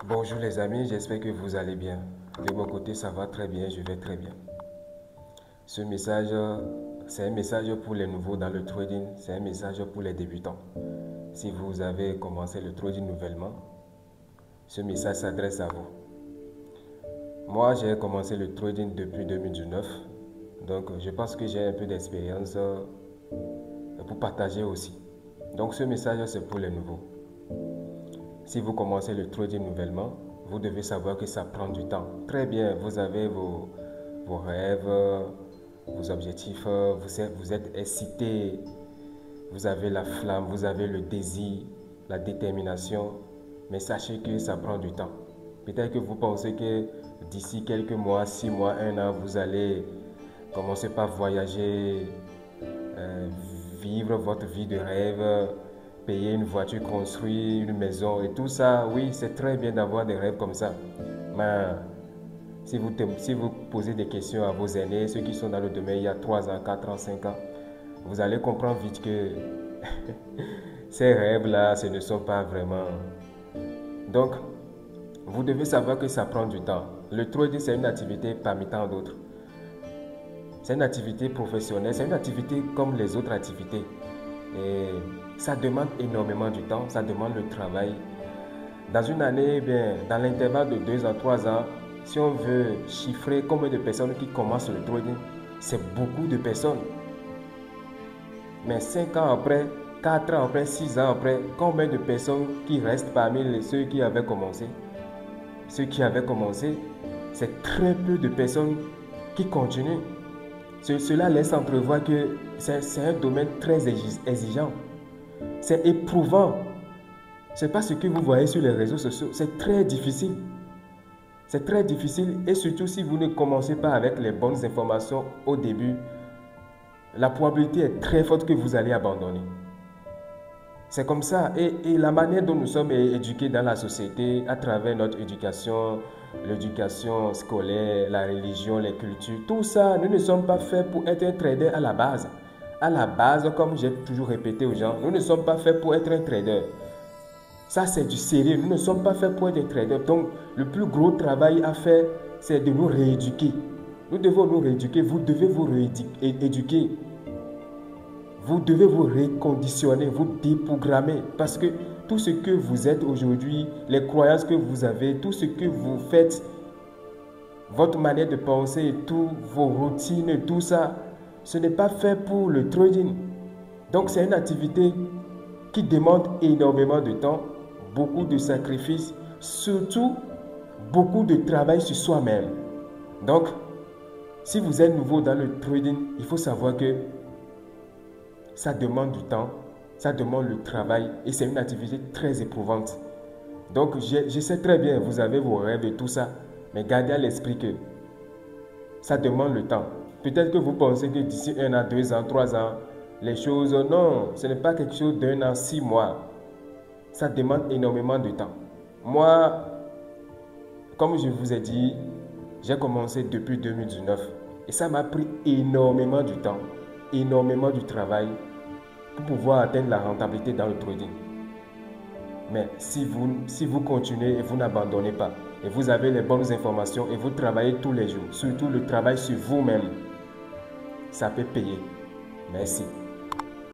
Bonjour les amis, j'espère que vous allez bien. De mon côté, ça va très bien, je vais très bien. Ce message, c'est un message pour les nouveaux dans le trading, c'est un message pour les débutants. Si vous avez commencé le trading nouvellement, ce message s'adresse à vous. Moi, j'ai commencé le trading depuis 2019, donc je pense que j'ai un peu d'expérience pour partager aussi. Donc ce message, c'est pour les nouveaux. Si vous commencez le trading nouvellement, vous devez savoir que ça prend du temps. Très bien, vous avez vos rêves, vos objectifs, vous êtes excité, vous avez la flamme, vous avez le désir, la détermination, mais sachez que ça prend du temps. Peut-être que vous pensez que d'ici quelques mois, 6 mois, 1 an, vous allez commencer par voyager, vivre votre vie de rêve, payer une voiture, construire une maison et tout ça. Oui, c'est très bien d'avoir des rêves comme ça. Mais si vous posez des questions à vos aînés, ceux qui sont dans le domaine il y a 3 ans, 4 ans, 5 ans, vous allez comprendre vite que ces rêves-là, ce ne sont pas vraiment. Donc, vous devez savoir que ça prend du temps. Le trading, c'est une activité parmi tant d'autres. C'est une activité professionnelle, c'est une activité comme les autres activités. Et ça demande énormément du temps, ça demande le travail. Dans une année, bien, dans l'intervalle de 2 ans, 3 ans, si on veut chiffrer combien de personnes qui commencent le trading, c'est beaucoup de personnes. Mais 5 ans après, 4 ans après, 6 ans après, combien de personnes qui restent parmi ceux qui avaient commencé? Ceux qui avaient commencé, c'est très peu de personnes qui continuent. Cela laisse entrevoir que c'est un domaine très exigeant. C'est éprouvant. Ce n'est pas ce que vous voyez sur les réseaux sociaux. C'est très difficile. C'est très difficile et surtout si vous ne commencez pas avec les bonnes informations au début, la probabilité est très forte que vous allez abandonner. C'est comme ça. Et la manière dont nous sommes éduqués dans la société, à travers notre éducation, l'éducation scolaire, la religion, les cultures, tout ça, nous ne sommes pas faits pour être un trader à la base. À la base, comme j'ai toujours répété aux gens, nous ne sommes pas faits pour être un trader. Ça, c'est du sérieux. Nous ne sommes pas faits pour être des traders. Donc, le plus gros travail à faire, c'est de nous rééduquer. Nous devons nous rééduquer. Vous devez vous rééduquer. Vous devez vous reconditionner, vous déprogrammer. Parce que tout ce que vous êtes aujourd'hui, les croyances que vous avez, tout ce que vous faites, votre manière de penser, toutes vos routines, tout ça, ce n'est pas fait pour le trading. Donc, c'est une activité qui demande énormément de temps, beaucoup de sacrifices, surtout beaucoup de travail sur soi-même. Donc, si vous êtes nouveau dans le trading, il faut savoir que ça demande du temps, ça demande le travail et c'est une activité très éprouvante. Donc, je sais très bien, vous avez vos rêves et tout ça, mais gardez à l'esprit que ça demande le temps. Peut-être que vous pensez que d'ici 1 an, 2 ans, 3 ans, les choses, non, ce n'est pas quelque chose d'1 an, 6 mois. Ça demande énormément de temps. Moi, comme je vous ai dit, j'ai commencé depuis 2019 et ça m'a pris énormément du temps, énormément du travail pour pouvoir atteindre la rentabilité dans le trading. Mais si vous continuez et vous n'abandonnez pas, et vous avez les bonnes informations et vous travaillez tous les jours, surtout le travail sur vous-même, ça peut payer. Merci.